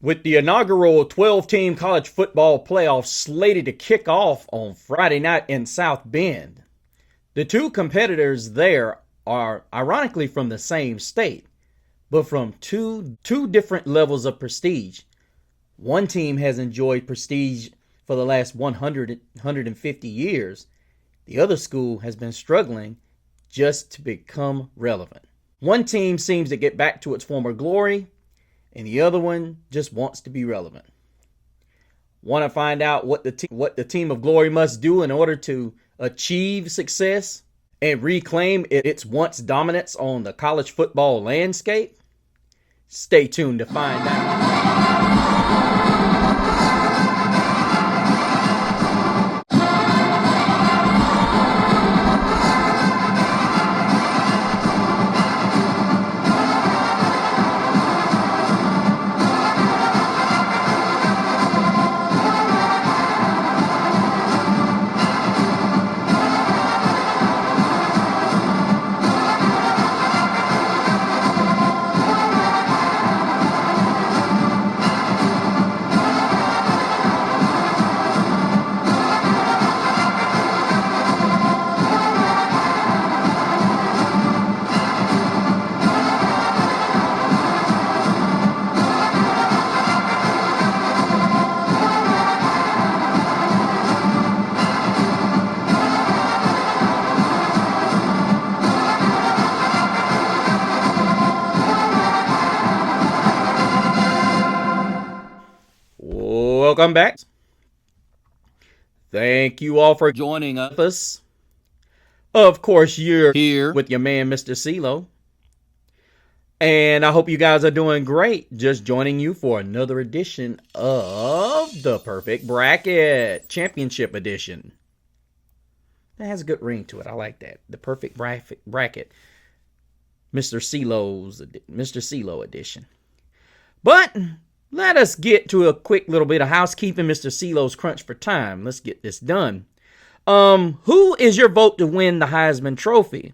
With the inaugural 12-team college football playoffs slated to kick off on Friday night in South Bend, the two competitors there are ironically from the same state, but from two different levels of prestige. One team has enjoyed prestige for the last 150 years. The other school has been struggling just to become relevant. One team seems to get back to its former glory, and the other one just wants to be relevant. Want to find out what the team of glory must do in order to achieve success and reclaim its once dominance on the college football landscape? Stay tuned to find out. Welcome back. Thank you all for joining us. Of course, you're here with your man, Mr. CeeLo. And I hope you guys are doing great. Just joining you for another edition of the Perfect Bracket Championship Edition. That has a good ring to it. I like that. The Perfect Bracket. Mr. CeeLo edition. But let us get to a quick little bit of housekeeping. Mr. CeeLo's crunch for time. Let's get this done. Who is your vote to win the Heisman Trophy?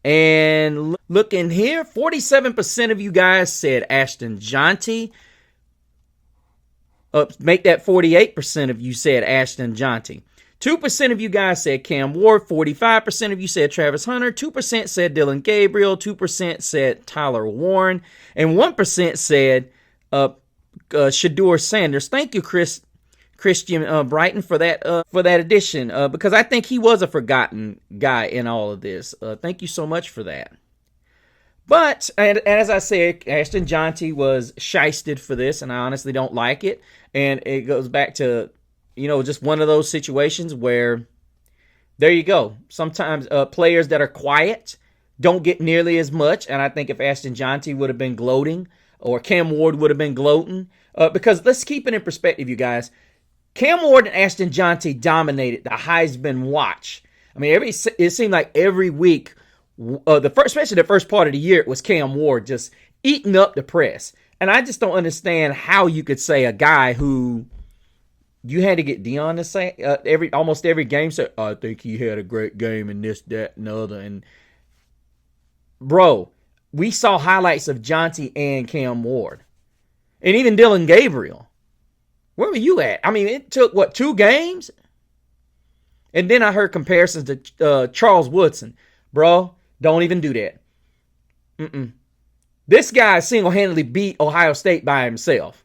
And looking here, 47% of you guys said Ashton Jonty. Make that 48% of you said Ashton Jonty. 2% of you guys said Cam Ward. 45% of you said Travis Hunter. 2% said Dylan Gabriel. 2% said Tyler Warren. And 1% said Shedeur Sanders. Thank you, Christian Brighton, for that addition, because I think he was a forgotten guy in all of this. Thank you so much for that. But, and as I said, Ashton Jonty was shysted for this, and I honestly don't like it. And it goes back to, just one of those situations where, there you go. Sometimes players that are quiet don't get nearly as much, and I think if Ashton Jonty would have been gloating, or Cam Ward would have been gloating, because let's keep it in perspective, you guys. Cam Ward and Ashton Jonty dominated the Heisman watch. I mean, it seemed like every week, especially the first part of the year, it was Cam Ward just eating up the press. And I just don't understand how you could say a guy who you had to get Dion to say almost every game said, I think he had a great game and this, that, and the other. And bro, we saw highlights of Jonty and Cam Ward. And even Dylan Gabriel. Where were you at? I mean, it took, 2 games? And then I heard comparisons to Charles Woodson. Bro, don't even do that. This guy single-handedly beat Ohio State by himself.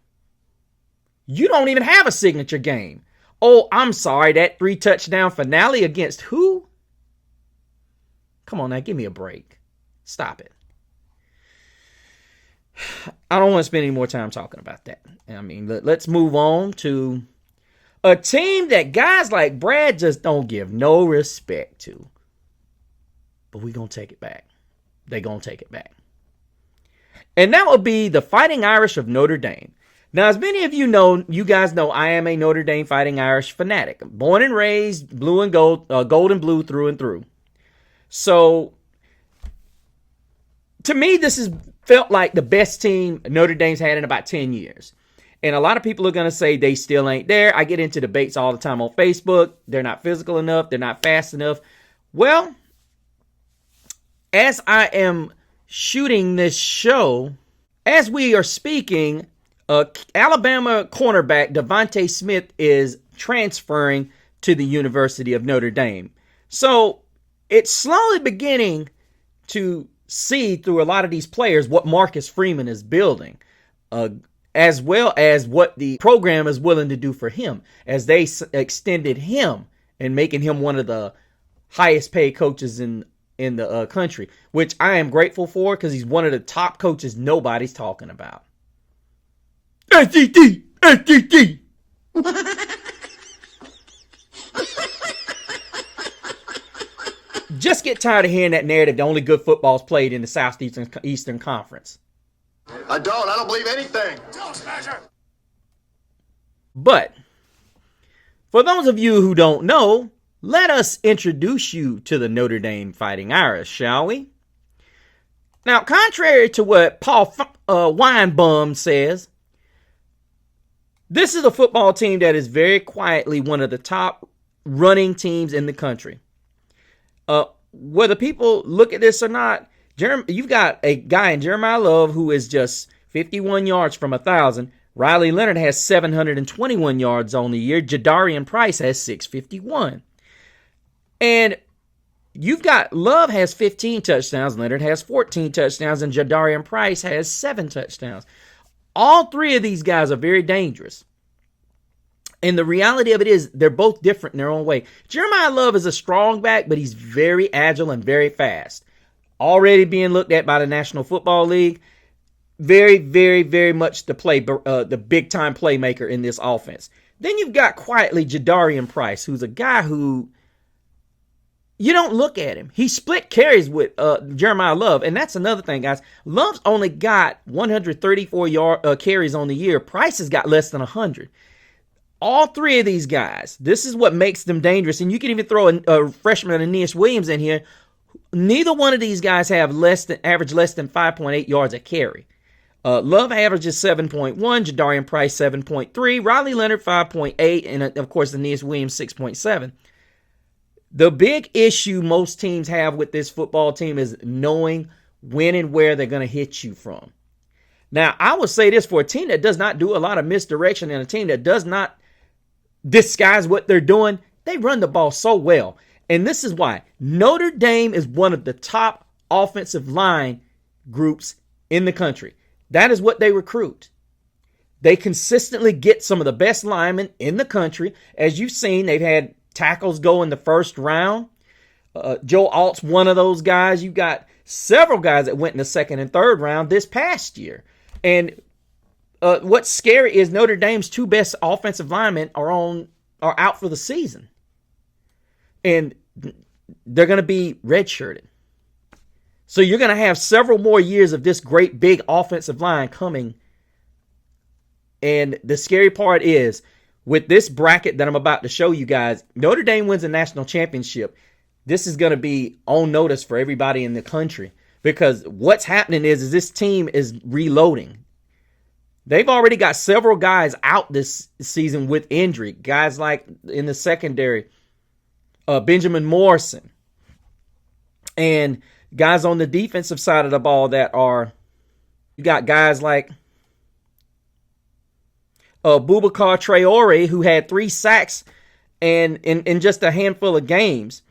You don't even have a signature game. Oh, I'm sorry, that 3-touchdown finale against who? Come on now, give me a break. Stop it. I don't want to spend any more time talking about that. I mean, let's move on to a team that guys like Brad just don't give no respect to. But we're going to take it back. They're going to take it back. And that would be the Fighting Irish of Notre Dame. Now, as many of you know, you guys know I am a Notre Dame Fighting Irish fanatic. Born and raised blue and gold, gold and blue through and through. So, to me, this has felt like the best team Notre Dame's had in about 10 years. And a lot of people are going to say they still ain't there. I get into debates all the time on Facebook. They're not physical enough. They're not fast enough. Well, as I am shooting this show, as we are speaking, Alabama cornerback Devontae Smith is transferring to the University of Notre Dame. So it's slowly beginning to see through a lot of these players what Marcus Freeman is building, as well as what the program is willing to do for him, as they extended him and making him one of the highest paid coaches in the country, which I am grateful for because he's one of the top coaches nobody's talking about. SEC, SEC. Just get tired of hearing that narrative the only good football is played in the Southeastern Conference. I don't believe anything. But for those of you who don't know, let us introduce you to the Notre Dame Fighting Irish, shall we? Now, contrary to what Paul Weinbaum says, this is a football team that is very quietly one of the top running teams in the country. Whether people look at this or not, you've got a guy in Jeremiah Love who is just 51 yards from 1,000. Riley Leonard has 721 yards on the year. Jadarian Price has 651. And you've got Love has 15 touchdowns, Leonard has 14 touchdowns, and Jadarian Price has 7 touchdowns. All three of these guys are very dangerous. And the reality of it is they're both different in their own way. Jeremiah Love is a strong back, but he's very agile and very fast. Already being looked at by the National Football League. Very, very, very much the big-time playmaker in this offense. Then you've got quietly Jadarian Price, who's a guy who you don't look at him. He split carries with Jeremiah Love, and that's another thing, guys. Love's only got 134 carries on the year. Price has got less than 100. All three of these guys, this is what makes them dangerous. And you can even throw a freshman, Aeneas Williams, in here. Neither one of these guys have average less than 5.8 yards a carry. Love averages 7.1, Jadarian Price 7.3, Riley Leonard 5.8, and of course Aeneas Williams 6.7. The big issue most teams have with this football team is knowing when and where they're going to hit you from. Now, I will say this, for a team that does not do a lot of misdirection and a team that does not disguise what they're doing, they run the ball so well. And this is why Notre Dame is one of the top offensive line groups in the country. That is what they recruit. They consistently get some of the best linemen in the country. As you've seen, they've had tackles go in the first round. Joe Alt's one of those guys. You've got several guys that went in the second and third round this past year. And what's scary is Notre Dame's two best offensive linemen are out for the season. And they're going to be redshirted. So you're going to have several more years of this great big offensive line coming. And the scary part is, with this bracket that I'm about to show you guys, Notre Dame wins a national championship. This is going to be on notice for everybody in the country. Because what's happening is this team is reloading. They've already got several guys out this season with injury. Guys like in the secondary, Benjamin Morrison. And guys on the defensive side of the ball you got guys like Boubacar Traore, who had 3 sacks in just a handful of games.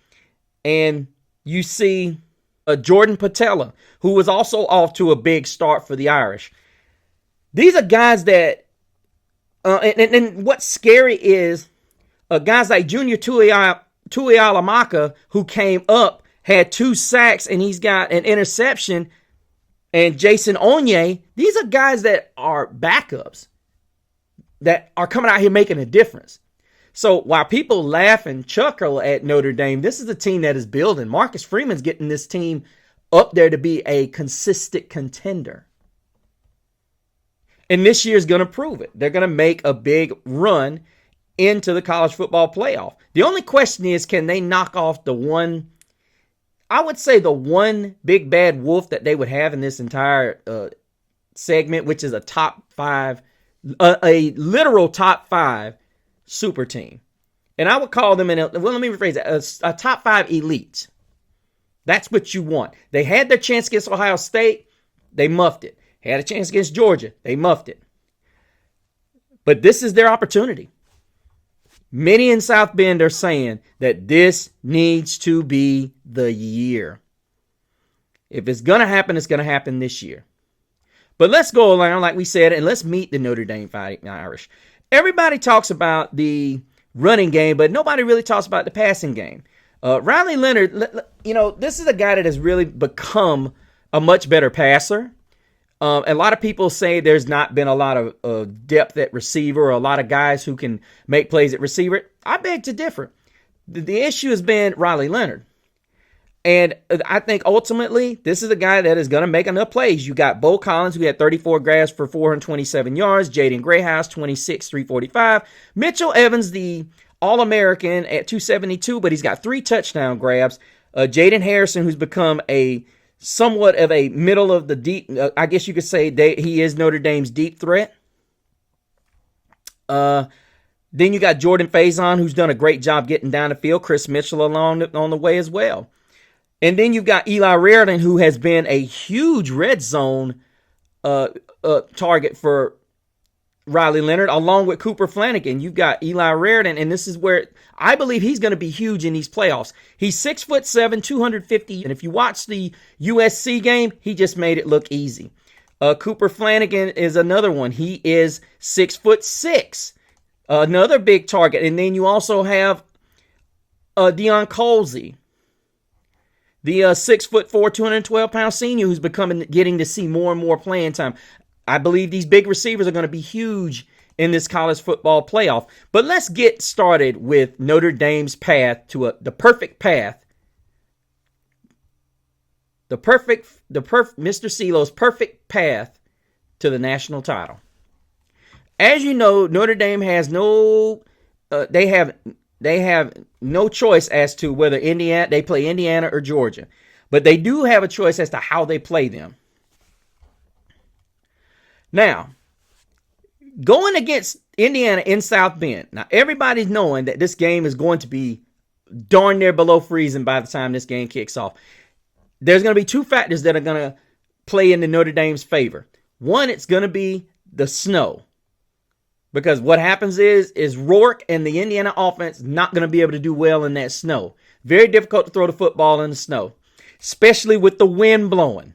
And you see Jordan Patella, who was also off to a big start for the Irish. These are guys that, and what's scary is guys like Junior Tuialamaka, who came up, had 2 sacks, and he's got an interception. And Jason Onye, these are guys that are backups that are coming out here making a difference. So while people laugh and chuckle at Notre Dame, this is a team that is building. Marcus Freeman's getting this team up there to be a consistent contender. And this year's going to prove it. They're going to make a big run into the college football playoff. The only question is, can they knock off the one big bad wolf that they would have in this entire segment, which is a top 5, a literal top 5 super team. And I would call them let me rephrase that, a top 5 elite. That's what you want. They had their chance against Ohio State. They muffed it. Had a chance against Georgia. They muffed it. But this is their opportunity. Many in South Bend are saying that this needs to be the year. If it's going to happen, it's going to happen this year. But let's go around, like we said, and let's meet the Notre Dame Fighting Irish. Everybody talks about the running game, but nobody really talks about the passing game. Riley Leonard, this is a guy that has really become a much better passer. A lot of people say there's not been a lot of depth at receiver, or a lot of guys who can make plays at receiver. I beg to differ. The issue has been Riley Leonard. And I think ultimately, this is a guy that is going to make enough plays. You got Bo Collins, who had 34 grabs for 427 yards. Jaden Grayhouse, 26, 345. Mitchell Evans, the All-American at 272, but he's got 3 touchdown grabs. Jaden Harrison, who's become a somewhat of a middle of the deep, I guess you could say he is Notre Dame's deep threat. Then you got Jordan Faison, who's done a great job getting down the field. Chris Mitchell on the way as well. And then you've got Eli Raridon, who has been a huge red zone target for Riley Leonard, along with Cooper Flanagan. You've got Eli Raridon, and this is where I believe he's going to be huge in these playoffs. He's 6'7", 250, and if you watch the USC game, he just made it look easy. Cooper Flanagan is another one. He is 6'6", another big target. And then you also have Deion Colsey, the 6'4", 212-pound senior who's getting to see more and more playing time. I believe these big receivers are going to be huge in this college football playoff. But let's get started with Notre Dame's path to the perfect path. Mr. CeeLo's perfect path to the national title. As you know, Notre Dame has they have no choice as to whether they play Indiana or Georgia. But they do have a choice as to how they play them. Now, going against Indiana in South Bend. Now, everybody's knowing that this game is going to be darn near below freezing by the time this game kicks off. There's going to be 2 factors that are going to play into Notre Dame's favor. One, it's going to be the snow. Because what happens is Rourke and the Indiana offense not going to be able to do well in that snow. Very difficult to throw the football in the snow, especially with the wind blowing.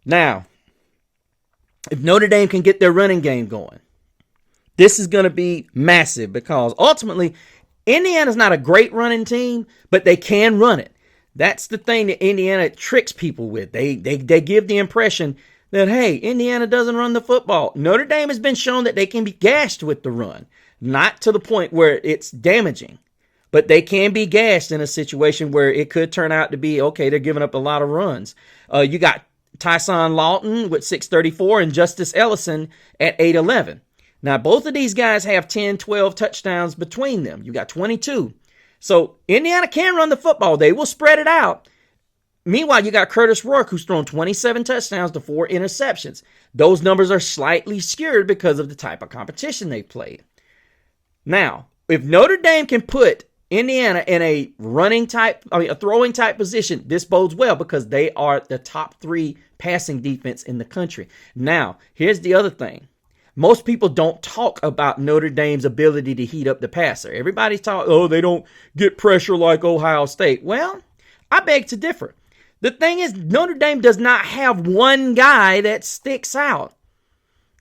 Now, if Notre Dame can get their running game going, this is going to be massive because ultimately, Indiana's not a great running team, but they can run it. That's the thing that Indiana tricks people with. They give the impression that, hey, Indiana doesn't run the football. Notre Dame has been shown that they can be gashed with the run. Not to the point where it's damaging, but they can be gashed in a situation where it could turn out to be, okay, they're giving up a lot of runs. You got Tyson Lawton with 634 and Justice Ellison at 811. Now, both of these guys have 10, 12 touchdowns between them. You got 22. So Indiana can run the football. They will spread it out. Meanwhile, you got Curtis Rourke, who's thrown 27 touchdowns to 4 interceptions. Those numbers are slightly skewed because of the type of competition they played. Now, if Notre Dame can put Indiana in a throwing type position, this bodes well because they are the top 3 passing defense in the country. Now, here's the other thing. Most people don't talk about Notre Dame's ability to heat up the passer. Everybody's talking, they don't get pressure like Ohio State. Well, I beg to differ. The thing is, Notre Dame does not have one guy that sticks out.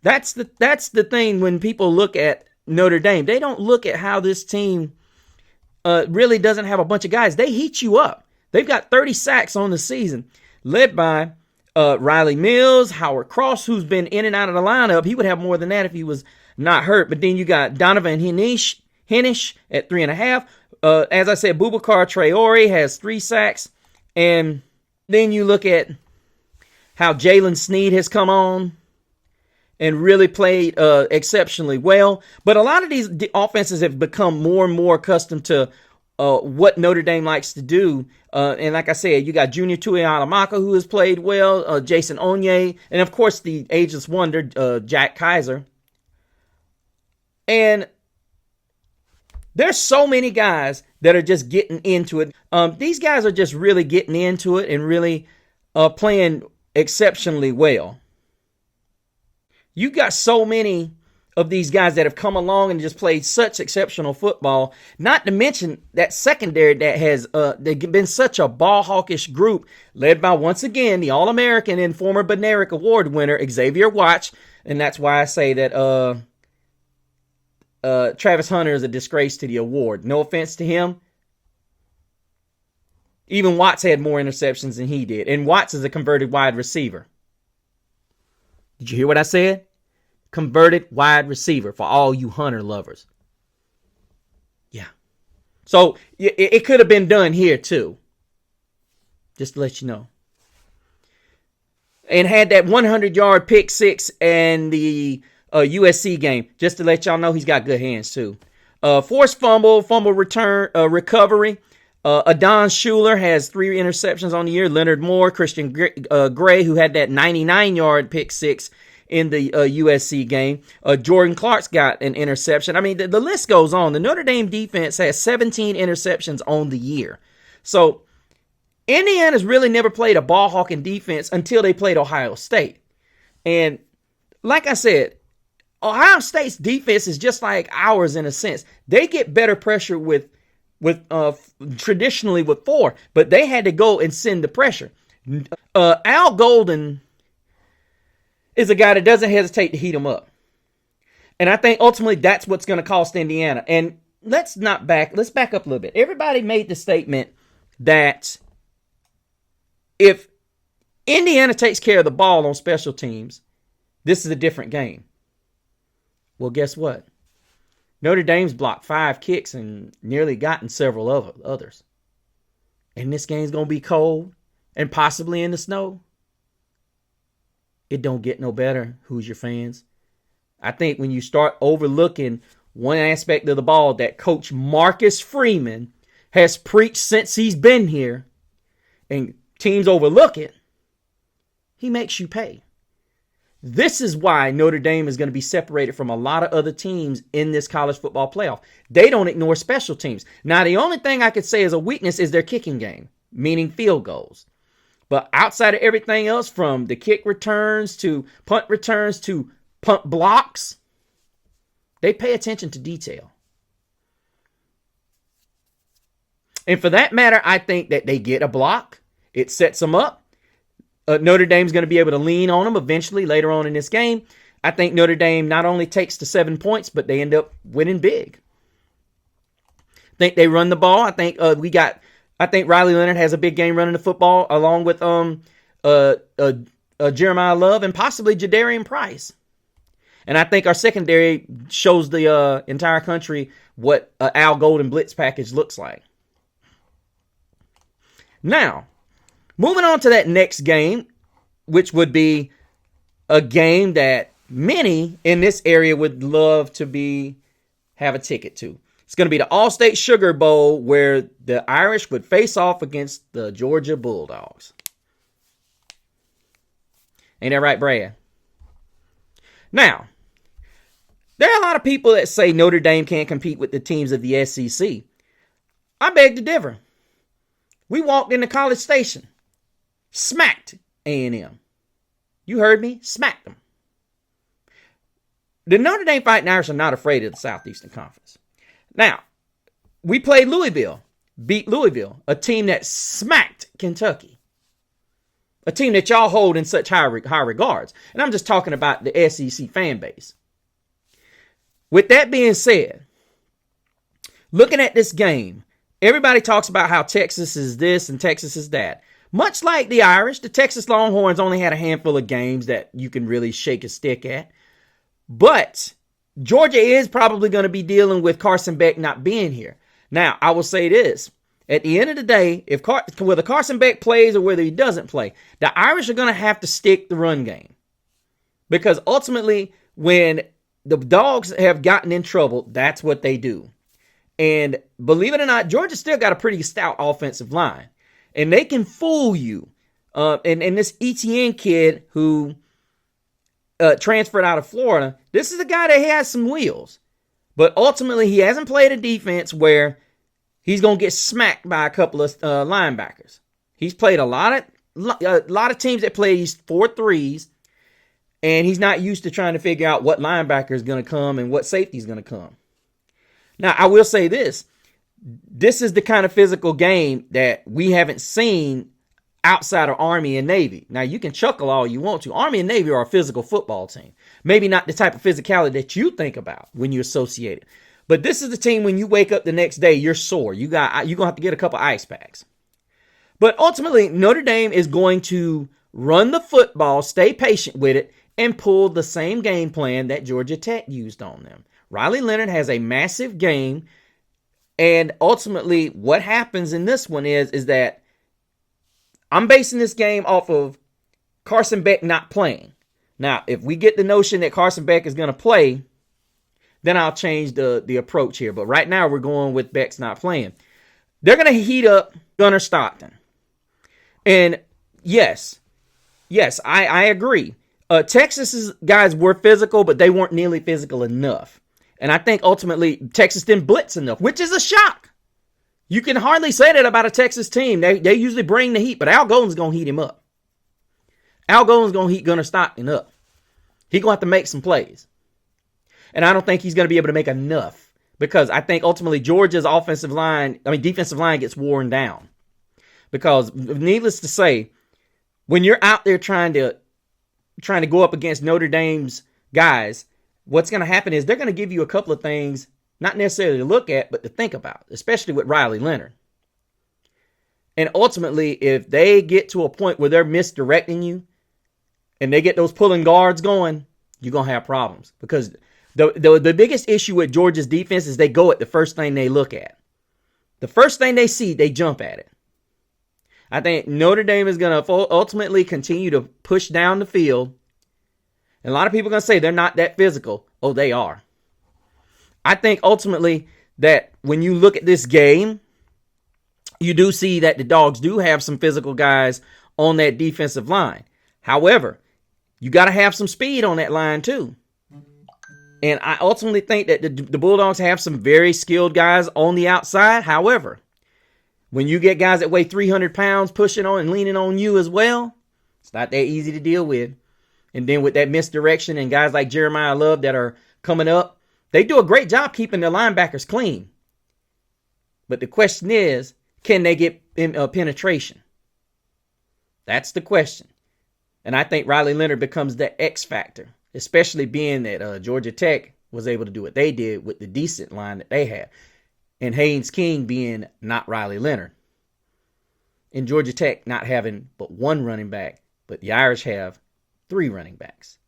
That's the thing when people look at Notre Dame. They don't look at how this team really doesn't have a bunch of guys. They heat you up. They've got 30 sacks on the season, led by Riley Mills, Howard Cross, who's been in and out of the lineup. He would have more than that if he was not hurt. But then you got Donovan Henish at 3.5. As I said, Boubacar Traore has 3 sacks. And then you look at how Jalen Sneed has come on and really played exceptionally well. But a lot of these offenses have become more and more accustomed to what Notre Dame likes to do. And like I said, you got Junior Tuihalamaka, who has played well, Jason Onye, and of course the ageless wonder, Jack Kaiser. And there's so many guys that are just getting into it. These guys are just really getting into it and really playing exceptionally well. You got so many of these guys that have come along and just played such exceptional football. Not to mention that secondary that has they've been such a ball hawkish group, led by, once again, the All-American and former Bednarik Award winner Xavier Watts. And that's why I say that Travis Hunter is a disgrace to the award. No offense to him. Even Watts had more interceptions than he did. And Watts is a converted wide receiver. Did you hear what I said? Converted wide receiver for all you Hunter lovers. Yeah. So it could have been done here too. Just to let you know. And had that 100-yard pick six and the USC game. Just to let y'all know he's got good hands too. Forced fumble return, recovery. Adon Schuler has 3 interceptions on the year. Leonard Moore, Christian Gray, who had that 99-yard pick six in the USC game. Jordan Clark's got an interception. I mean, the list goes on. The Notre Dame defense has 17 interceptions on the year. So Indiana's really never played a ball hawking defense until they played Ohio State. And like I said, Ohio State's defense is just like ours in a sense. They get better pressure with traditionally with 4, but they had to go and send the pressure. Al Golden is a guy that doesn't hesitate to heat him up. And I think ultimately that's what's going to cost Indiana. And let's back up a little bit. Everybody made the statement that if Indiana takes care of the ball on special teams, this is a different game. Well, guess what? Notre Dame's blocked 5 kicks and nearly gotten several others. And this game's going to be cold and possibly in the snow. It don't get no better, Hoosier fans. I think when you start overlooking one aspect of the ball that Coach Marcus Freeman has preached since he's been here, and teams overlook it, he makes you pay. This is why Notre Dame is going to be separated from a lot of other teams in this college football playoff. They don't ignore special teams. Now, the only thing I could say is a weakness is their kicking game, meaning field goals. But outside of everything else, from the kick returns to punt returns to punt blocks, they pay attention to detail. And for that matter, I think that they get a block. It sets them up. Notre Dame's going to be able to lean on them eventually later on in this game. I think Notre Dame not only takes the 7 points, but they end up winning big. I think they run the ball. I think Riley Leonard has a big game running the football along with Jeremiah Love and possibly Jadarian Price. And I think our secondary shows the entire country what Al Golden blitz package looks like. Now, moving on to that next game, which would be a game that many in this area would love to have a ticket to. It's going to be the All-State Sugar Bowl, where the Irish would face off against the Georgia Bulldogs. Ain't that right, Brad? Now, there are a lot of people that say Notre Dame can't compete with the teams of the SEC. I beg to differ. We walked into College Station. Smacked A&M. You heard me? Smacked them. The Notre Dame Fighting Irish are not afraid of the Southeastern Conference. Now, we played Louisville, beat Louisville, a team that smacked Kentucky. A team that y'all hold in such high regards. And I'm just talking about the SEC fan base. With that being said, looking at this game, everybody talks about how Texas is this and Texas is that. Much like the Irish, the Texas Longhorns only had a handful of games that you can really shake a stick at. But Georgia is probably going to be dealing with Carson Beck not being here. Now, I will say this. At the end of the day, whether Carson Beck plays or whether he doesn't play, the Irish are going to have to stick the run game. Because ultimately, when the Dogs have gotten in trouble, that's what they do. And believe it or not, Georgia still got a pretty stout offensive line. And they can fool you. And this Etienne kid who transferred out of Florida, this is a guy that has some wheels. But ultimately, he hasn't played a defense where he's going to get smacked by a couple of linebackers. He's played a lot of teams that play these 4-3s. And he's not used to trying to figure out what linebacker is going to come and what safety is going to come. Now, I will say this. This is the kind of physical game that we haven't seen outside of Army and Navy. Now, you can chuckle all you want to. Army and Navy are a physical football team. Maybe not the type of physicality that you think about when you associate it. But this is the team when you wake up the next day, you're sore. You're going to have to get a couple ice packs. But ultimately, Notre Dame is going to run the football, stay patient with it, and pull the same game plan that Georgia Tech used on them. Riley Leonard has a massive game, and ultimately what happens in this one is that I'm basing this game off of Carson Beck not playing. Now, if we get the notion that Carson Beck is going to play, then I'll change the approach here. But right now we're going with Beck's not playing. They're going to heat up Gunnar Stockton. And yes, I agree. Texas's guys were physical, but they weren't nearly physical enough. And I think ultimately Texas didn't blitz enough, which is a shock. You can hardly say that about a Texas team. They usually bring the heat, but Al Golden's going to heat him up. Al Golden's going to heat Gunnar Stockton up. He's going to have to make some plays. And I don't think he's going to be able to make enough because I think ultimately Georgia's defensive line gets worn down. Because needless to say, when you're out there trying to go up against Notre Dame's guys, what's going to happen is they're going to give you a couple of things, not necessarily to look at, but to think about, especially with Riley Leonard. And ultimately, if they get to a point where they're misdirecting you and they get those pulling guards going, you're going to have problems. Because the biggest issue with Georgia's defense is they go at the first thing they look at. The first thing they see, they jump at it. I think Notre Dame is going to ultimately continue to push down the field. And a lot of people are going to say they're not that physical. Oh, they are. I think ultimately that when you look at this game, you do see that the Dogs do have some physical guys on that defensive line. However, you got to have some speed on that line too. And I ultimately think that the Bulldogs have some very skilled guys on the outside. However, when you get guys that weigh 300 pounds pushing on and leaning on you as well, it's not that easy to deal with. And then with that misdirection and guys like Jeremiah Love that are coming up, they do a great job keeping their linebackers clean. But the question is, can they get penetration? That's the question. And I think Riley Leonard becomes the X factor, especially being that Georgia Tech was able to do what they did with the decent line that they had. And Haynes King being not Riley Leonard. And Georgia Tech not having but one running back, but the Irish have 3 running backs.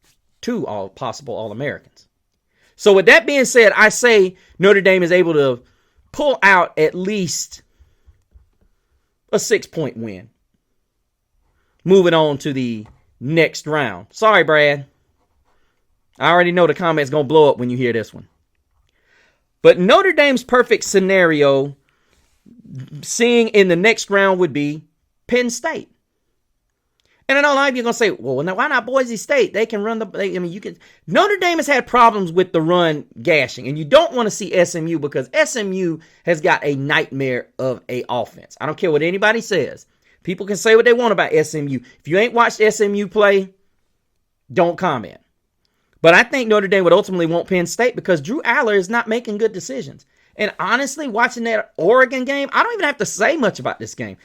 2 possible All-Americans. So with that being said, I say Notre Dame is able to pull out at least a 6-point win. Moving on to the next round. Sorry, Brad. I already know the comment's going to blow up when you hear this one. But Notre Dame's perfect scenario, seeing in the next round, would be Penn State. And I know a lot of you are going to say, well, now why not Boise State? They can run Notre Dame has had problems with the run gashing, and you don't want to see SMU because SMU has got a nightmare of a offense. I don't care what anybody says. People can say what they want about SMU. If you ain't watched SMU play, don't comment. But I think Notre Dame would ultimately want Penn State because Drew Aller is not making good decisions. And honestly, watching that Oregon game, I don't even have to say much about this game.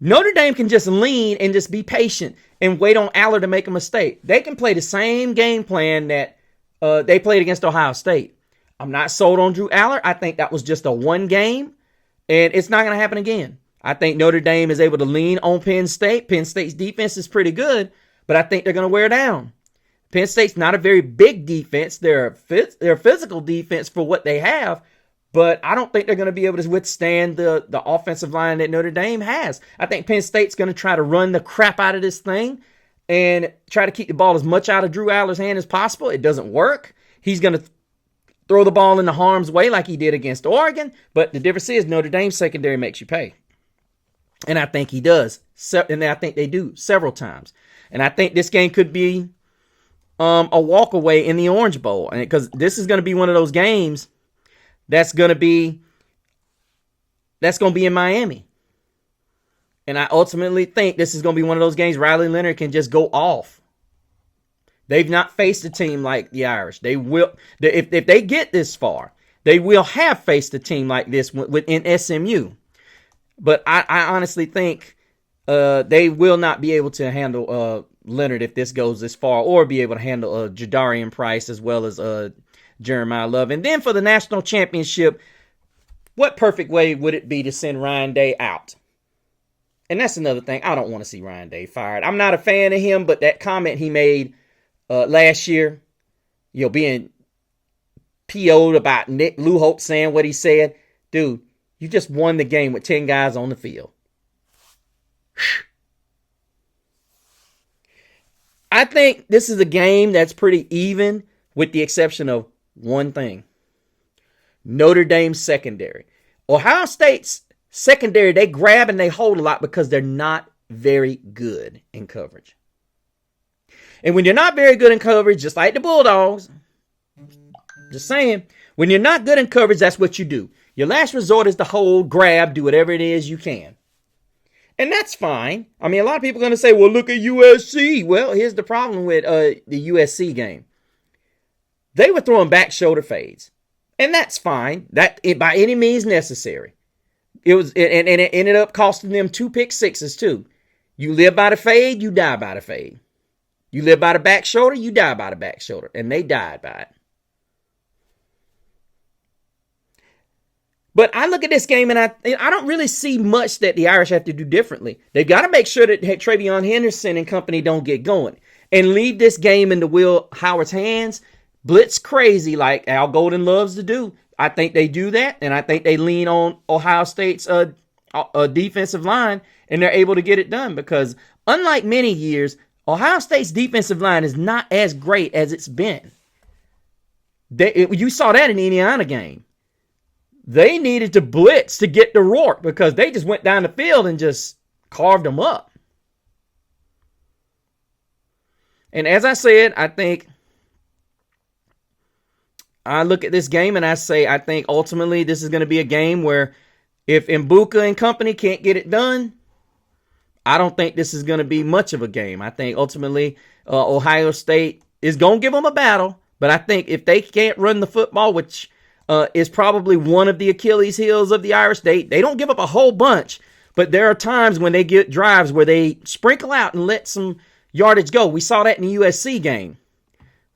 Notre Dame can just lean and just be patient and wait on Aller to make a mistake. They can play the same game plan that they played against Ohio State. I'm not sold on Drew Aller. I think that was just a one game, and it's not going to happen again. I think Notre Dame is able to lean on Penn State. Penn State's defense is pretty good, but I think they're going to wear down. Penn State's not a very big defense. They're a physical defense for what they have, but I don't think they're going to be able to withstand the offensive line that Notre Dame has. I think Penn State's going to try to run the crap out of this thing and try to keep the ball as much out of Drew Aller's hand as possible. It doesn't work. He's going to throw the ball in the harm's way like he did against Oregon, but the difference is Notre Dame's secondary makes you pay. And I think he does. And I think they do several times. And I think this game could be a walk away in the Orange Bowl. And because this is going to be one of those games that's going to be in Miami. And I ultimately think this is going to be one of those games Riley Leonard can just go off. They've not faced a team like the Irish. They will, if they get this far, they will have faced a team like this within SMU. But I honestly think they will not be able to handle Leonard if this goes this far, or be able to handle Jadarian Price as well as Jeremiah Love. And then for the national championship, what perfect way would it be to send Ryan Day out? And that's another thing. I don't want to see Ryan Day fired. I'm not a fan of him, but that comment he made last year, being PO'd about Nick Luholt saying what he said. Dude, you just won the game with 10 guys on the field. I think this is a game that's pretty even, with the exception of one thing. Notre Dame's secondary. Ohio State's secondary, they grab and they hold a lot because they're not very good in coverage. And when you're not very good in coverage, just like the Bulldogs, just saying, when you're not good in coverage, that's what you do. Your last resort is to hold, grab, do whatever it is you can. And that's fine. I mean, a lot of people are going to say, well, look at USC. Well, here's the problem with the USC game. They were throwing back shoulder fades. And that's fine. That by any means necessary. It ended up costing them 2 pick sixes too. You live by the fade, you die by the fade. You live by the back shoulder, you die by the back shoulder. And they died by it. But I look at this game and I don't really see much that the Irish have to do differently. They've got to make sure that Travion Henderson and company don't get going. And leave this game into Will Howard's hands. Blitz crazy like Al Golden loves to do. I think they do that. And I think they lean on Ohio State's defensive line. And they're able to get it done. Because unlike many years, Ohio State's defensive line is not as great as it's been. You saw that in the Indiana game. They needed to blitz to get to Rourke because they just went down the field and just carved them up. And as I said, I look at this game and I say, I think ultimately this is going to be a game where if Mbuka and company can't get it done, I don't think this is going to be much of a game. I think ultimately Ohio State is going to give them a battle. But I think if they can't run the football, which is probably one of the Achilles heels of the Irish. They don't give up a whole bunch, but there are times when they get drives where they sprinkle out and let some yardage go. We saw that in the USC game.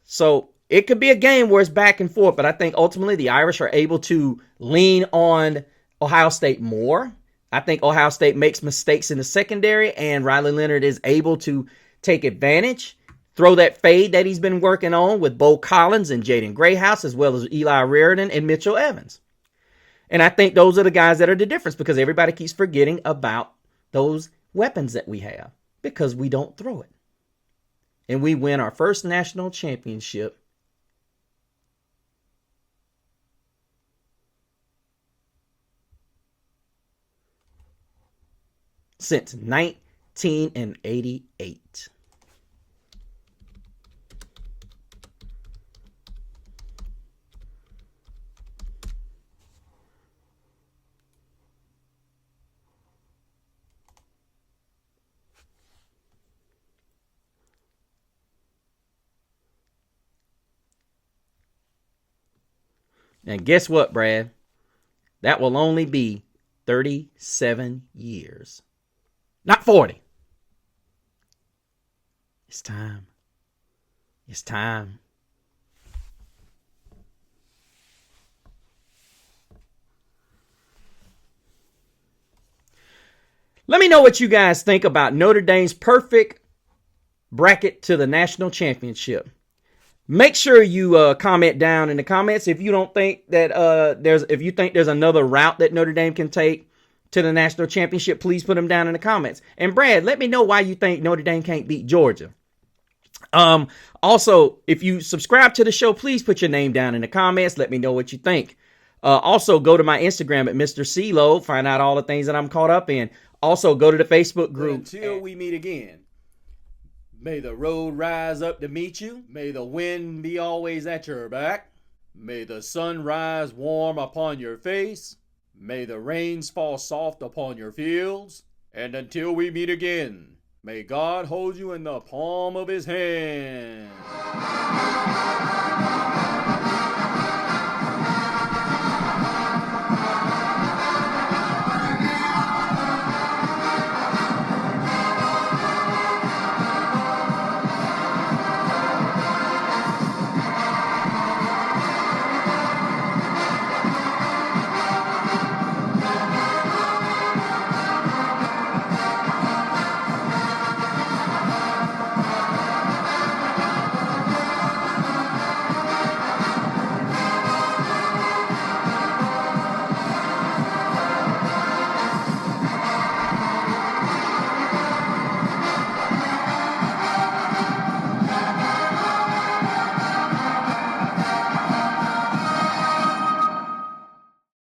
So it could be a game where it's back and forth, but I think ultimately the Irish are able to lean on Ohio State more. I think Ohio State makes mistakes in the secondary, and Riley Leonard is able to take advantage. Throw that fade that he's been working on with Bo Collins and Jaden Grayhouse, as well as Eli Reardon and Mitchell Evans. And I think those are the guys that are the difference because everybody keeps forgetting about those weapons that we have because we don't throw it. And we win our first national championship since 1988. And guess what, Brad? That will only be 37 years. Not 40. It's time. It's time. Let me know what you guys think about Notre Dame's perfect bracket to the national championship. Make sure you comment down in the comments if you don't think that if you think there's another route that Notre Dame can take to the national championship. Please put them down in the comments. And Brad, let me know why you think Notre Dame can't beat Georgia. Also, if you subscribe to the show, please put your name down in the comments. Let me know what you think. Also, go to my Instagram at Mr. CeeLo. Find out all the things that I'm caught up in. Also, go to the Facebook group. Until we meet again. May the road rise up to meet you. May the wind be always at your back. May the sun rise warm upon your face. May the rains fall soft upon your fields. And until we meet again, May God hold you in the palm of his hand.